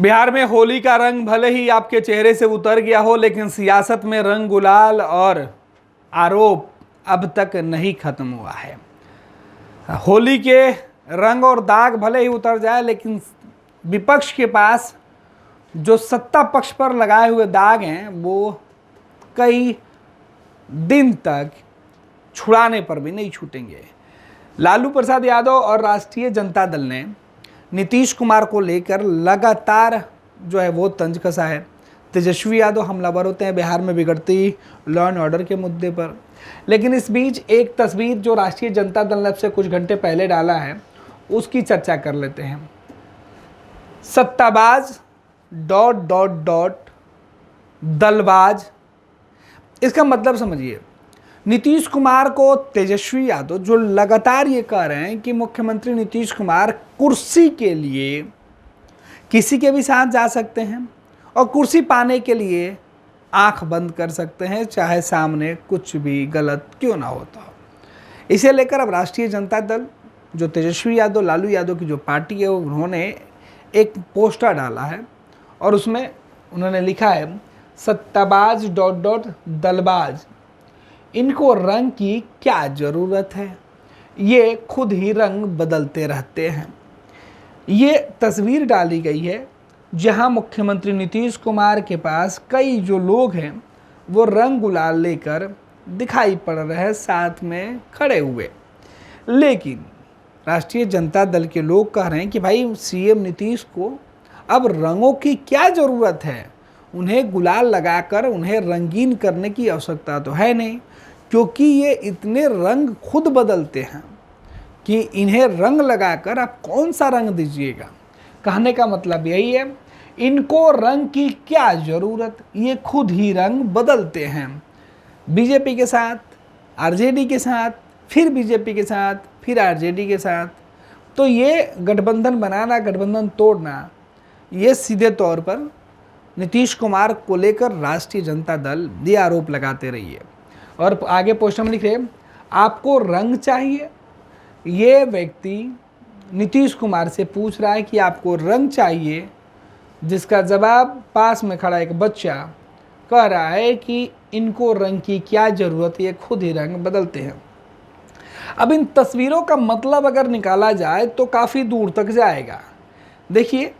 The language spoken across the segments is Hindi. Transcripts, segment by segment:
बिहार में होली का रंग भले ही आपके चेहरे से उतर गया हो, लेकिन सियासत में रंग गुलाल और आरोप अब तक नहीं खत्म हुआ है। होली के रंग और दाग भले ही उतर जाए, लेकिन विपक्ष के पास जो सत्ता पक्ष पर लगाए हुए दाग हैं वो कई दिन तक छुड़ाने पर भी नहीं छूटेंगे। लालू प्रसाद यादव और राष्ट्रीय जनता दल ने नीतीश कुमार को लेकर लगातार जो है वो तंज कसा है। तेजस्वी यादव हमलावर होते हैं बिहार में बिगड़ती लॉ एंड ऑर्डर के मुद्दे पर, लेकिन इस बीच एक तस्वीर जो राष्ट्रीय जनता दल ने अब से कुछ घंटे पहले डाला है उसकी चर्चा कर लेते हैं। सत्ताबाज ... दलबाज। इसका मतलब समझिए, नीतीश कुमार को तेजस्वी यादव जो लगातार ये कह रहे हैं कि मुख्यमंत्री नीतीश कुमार कुर्सी के लिए किसी के भी साथ जा सकते हैं और कुर्सी पाने के लिए आंख बंद कर सकते हैं, चाहे सामने कुछ भी गलत क्यों ना होता हो। इसे लेकर अब राष्ट्रीय जनता दल जो तेजस्वी यादव लालू यादव की जो पार्टी है उन्होंने एक पोस्टर डाला है और उसमें उन्होंने लिखा है सत्ताबाज ... दलबाज, इनको रंग की क्या ज़रूरत है, ये खुद ही रंग बदलते रहते हैं। ये तस्वीर डाली गई है जहां मुख्यमंत्री नीतीश कुमार के पास कई जो लोग हैं वो रंग गुलाल लेकर दिखाई पड़ रहे हैं साथ में खड़े हुए, लेकिन राष्ट्रीय जनता दल के लोग कह रहे हैं कि भाई सीएम नीतीश को अब रंगों की क्या ज़रूरत है, उन्हें गुलाल लगाकर उन्हें रंगीन करने की आवश्यकता तो है नहीं, क्योंकि ये इतने रंग खुद बदलते हैं कि इन्हें रंग लगाकर आप कौन सा रंग दीजिएगा। कहने का मतलब यही है, इनको रंग की क्या ज़रूरत, ये खुद ही रंग बदलते हैं। बीजेपी के साथ, आरजेडी के साथ, फिर बीजेपी के साथ, फिर आरजेडी के साथ, तो ये गठबंधन बनाना, गठबंधन तोड़ना, ये सीधे तौर पर नीतीश कुमार को लेकर राष्ट्रीय जनता दल ये आरोप लगाते रही है। और आगे पोस्टर में लिख रहे आपको रंग चाहिए। ये व्यक्ति नीतीश कुमार से पूछ रहा है कि आपको रंग चाहिए, जिसका जवाब पास में खड़ा एक बच्चा कह रहा है कि इनको रंग की क्या ज़रूरत है, ये खुद ही रंग बदलते हैं। अब इन तस्वीरों का मतलब अगर निकाला जाए तो काफ़ी दूर तक जाएगा। देखिए,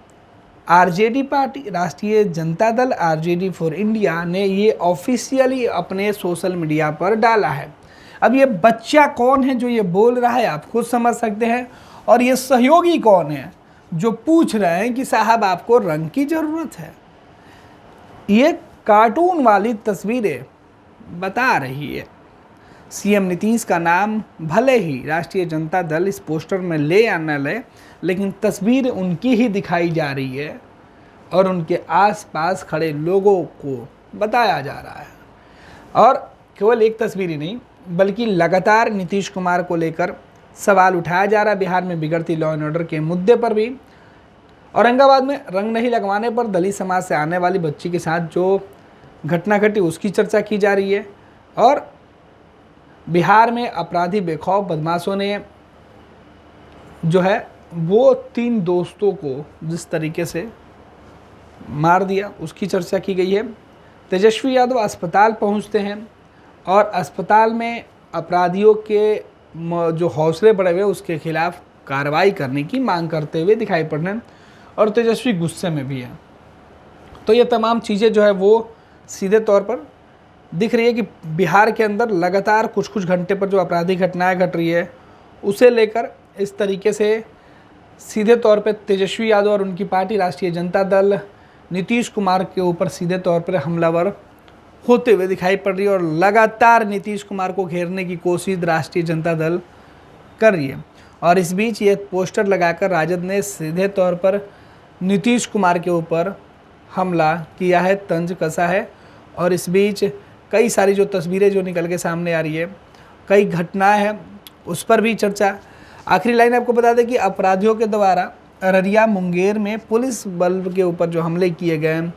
आरजेडी पार्टी, राष्ट्रीय Janata Dal, RJD for India ने ये ऑफिशियली अपने सोशल मीडिया पर डाला है। अब ये बच्चा कौन है जो ये बोल रहा है आप खुद समझ सकते हैं, और ये सहयोगी कौन है जो पूछ रहे हैं कि साहब आपको रंग की ज़रूरत है। ये कार्टून वाली तस्वीरें बता रही है सीएम नीतीश का नाम भले ही राष्ट्रीय जनता दल इस पोस्टर में ले या न ले, लेकिन तस्वीर उनकी ही दिखाई जा रही है और उनके आसपास खड़े लोगों को बताया जा रहा है। और केवल एक तस्वीर ही नहीं, बल्कि लगातार नीतीश कुमार को लेकर सवाल उठाया जा रहा है बिहार में बिगड़ती लॉ एंड ऑर्डर के मुद्दे पर भी। औरंगाबाद में रंग नहीं लगवाने पर दलित समाज से आने वाली बच्ची के साथ जो घटना घटी उसकी चर्चा की जा रही है। और बिहार में अपराधी बेखौफ बदमाशों ने जो है वो 3 दोस्तों को जिस तरीके से मार दिया उसकी चर्चा की गई है। तेजस्वी यादव अस्पताल पहुंचते हैं और अस्पताल में अपराधियों के जो हौसले बढ़े हुए उसके खिलाफ कार्रवाई करने की मांग करते हुए दिखाई पड़ रहे हैं और तेजस्वी गुस्से में भी है। तो ये तमाम चीज़ें जो है वो सीधे तौर पर दिख रही है कि बिहार के अंदर लगातार कुछ कुछ घंटे पर जो आपराधिक घटनाएं घट रही है उसे लेकर इस तरीके से सीधे तौर पर तेजस्वी यादव और उनकी पार्टी राष्ट्रीय जनता दल नीतीश कुमार के ऊपर सीधे तौर पर हमलावर होते हुए दिखाई पड़ रही है और लगातार नीतीश कुमार को घेरने की कोशिश राष्ट्रीय जनता दल कर रही है। और इस बीच ये पोस्टर लगाकर राजद ने सीधे तौर पर नीतीश कुमार के ऊपर हमला किया है, तंज कसा है। और इस बीच कई सारी जो तस्वीरें जो निकल के सामने आ रही है, कई घटनाएं हैं, उस पर भी चर्चा। आखिरी लाइन आपको बता दें कि अपराधियों के द्वारा अररिया मुंगेर में पुलिस बल के ऊपर जो हमले किए गए हैं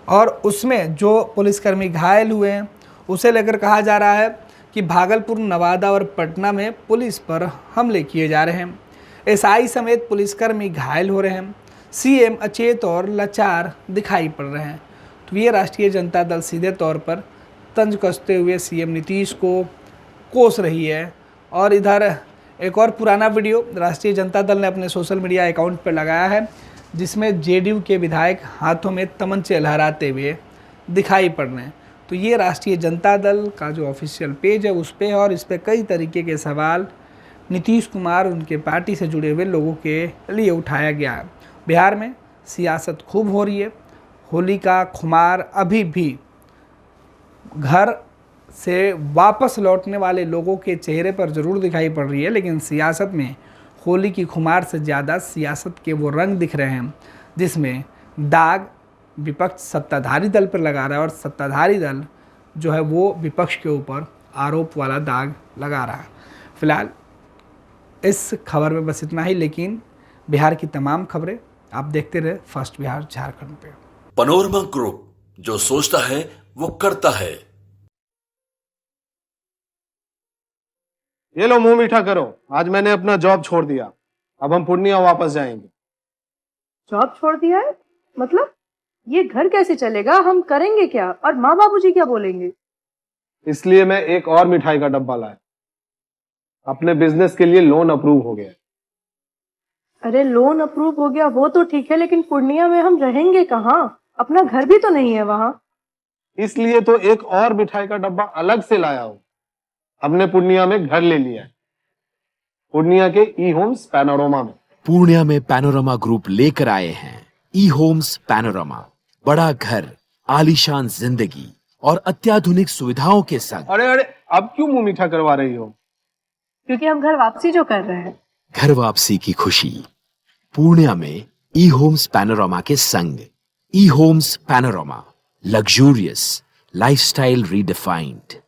और उसमें जो पुलिसकर्मी घायल हुए हैं उसे लेकर कहा जा रहा है कि भागलपुर, नवादा और पटना में पुलिस पर हमले किए जा रहे हैं। एसआई समेत पुलिसकर्मी घायल हो रहे हैं। सीएम अचेत और लाचार दिखाई पड़ रहे हैं। तो ये राष्ट्रीय जनता दल सीधे तौर पर तंज कसते हुए सीएम नीतीश को कोस रही है। और इधर एक और पुराना वीडियो राष्ट्रीय जनता दल ने अपने सोशल मीडिया अकाउंट पर लगाया है, जिसमें जेडीयू के विधायक हाथों में तमंचे लहराते हुए दिखाई पड़ रहे हैं। तो ये राष्ट्रीय जनता दल का जो ऑफिशियल पेज है उस पर, और इस पर कई तरीके के सवाल नीतीश कुमार उनके पार्टी से जुड़े हुए लोगों के लिए उठाया गया है। बिहार में सियासत खूब हो रही है। होली का खुमार अभी भी घर से वापस लौटने वाले लोगों के चेहरे पर ज़रूर दिखाई पड़ रही है, लेकिन सियासत में होली की खुमार से ज़्यादा सियासत के वो रंग दिख रहे हैं जिसमें दाग विपक्ष सत्ताधारी दल पर लगा रहा है, और सत्ताधारी दल जो है वो विपक्ष के ऊपर आरोप वाला दाग लगा रहा है। फिलहाल इस खबर में बस इतना ही, लेकिन बिहार की तमाम खबरें आप देखते रहे फर्स्ट बिहार झारखंड पे। पैनोरमा ग्रुप, जो सोचता है वो करता है। ये लो मुंह मीठा करो, आज मैंने अपना जॉब छोड़ दिया, अब हम पूर्णिया वापस जाएंगे। जॉब छोड़ दिया है? मतलब ये घर कैसे चलेगा? हम करेंगे क्या? और माँ बाबूजी क्या बोलेंगे? इसलिए मैं एक और मिठाई का डब्बा लाया। अपने बिजनेस के लिए लोन अप्रूव हो गया। अरे लोन अप्रूव हो गया वो तो ठीक है, लेकिन पूर्णिया में हम रहेंगे कहाँ? अपना घर भी तो नहीं है वहाँ। इसलिए तो एक और मिठाई का डब्बा अलग से लाया हूँ। हमने पूर्णिया में घर ले लिया है, पूर्णिया के ई होम्स पैनोरमा में। पूर्णिया में पैनोरमा ग्रुप लेकर आए हैं ई होम्स पैनोरमा। बड़ा घर, आलीशान जिंदगी और अत्याधुनिक सुविधाओं के संग। अरे अरे, अब क्यों मुंह मीठा करवा रही हो? क्योंकि हम घर वापसी जो कर रहे हैं। घर वापसी की खुशी पूर्णिया में ई होम्स पैनोरमा के संग। ई homes panorama, luxurious lifestyle redefined.